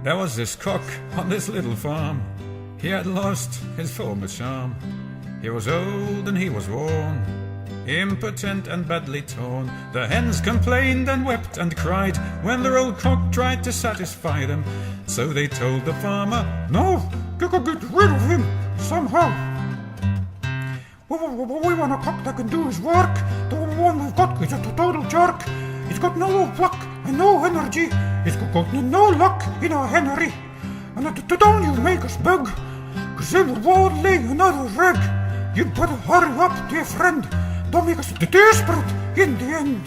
There was this cock on this little farm. He had lost his former charm. He was old and he was worn, impotent and badly torn. The hens complained and wept and cried when their old cock tried to satisfy them. So they told the farmer, "No, get rid of him somehow. We want a cock that can do his work. The one we've got is a total jerk. He's got no pluck and no energy. He's got no luck in a hennery. And don't you make us beg, 'cause then we won't lay another egg. You'd better hurry up, dear friend. Don't make us desperate in the end."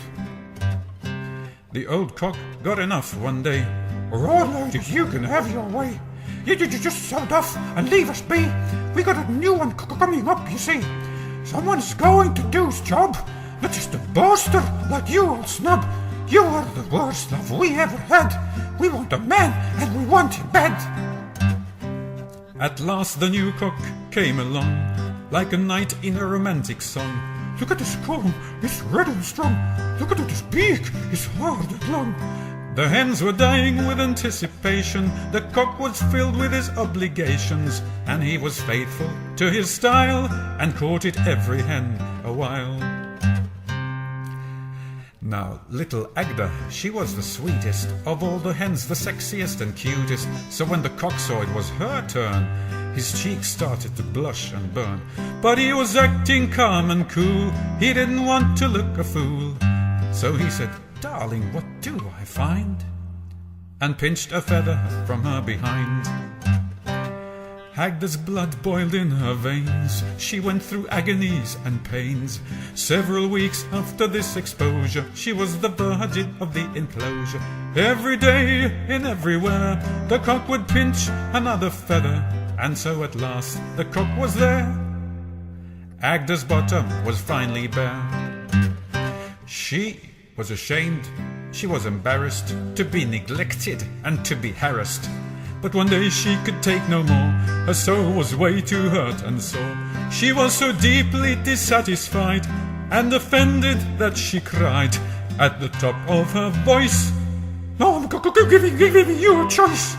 The old cock got enough one day. "All ladies, you can have your way. You just sell off and leave us be. We got a new one coming up, you see. Someone's going to do his job, not just a boaster like you, old snub. You are the worst love we ever had. We want a man and we want him bad." At last the new cock came along, like a knight in a romantic song. "Look at his comb, it's red and strong. Look at his beak, it's hard and long." The hens were dying with anticipation. The cock was filled with his obligations, and he was faithful to his style and courted every hen a while. Now, little Agda, she was the sweetest of all the hens, the sexiest and cutest. So when the cock saw it was her turn, his cheeks started to blush and burn. But he was acting calm and cool. He didn't want to look a fool. So he said, "Darling, what do I find?" and pinched a feather from her behind. Agda's blood boiled in her veins. She went through agonies and pains. Several weeks after this exposure, she was the virgin of the enclosure. Every day and everywhere, the cock would pinch another feather. And so at last the cock was there. Agda's bottom was finally bare. She was ashamed, she was embarrassed to be neglected and to be harassed. But one day she could take no more. Her soul was way too hurt and sore. She was so deeply dissatisfied and offended that she cried at the top of her voice, "No, I'm giving you a choice.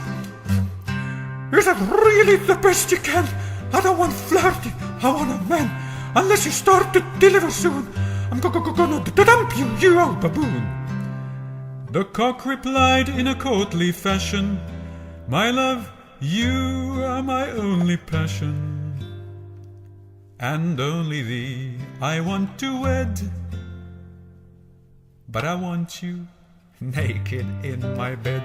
Is that really the best you can? I don't want flirting, I want a man. Unless you start to deliver soon, I'm gonna dump you, you old baboon." The cock replied in a courtly fashion, "My love, you are my only passion, and only thee I want to wed. But I want you naked in my bed."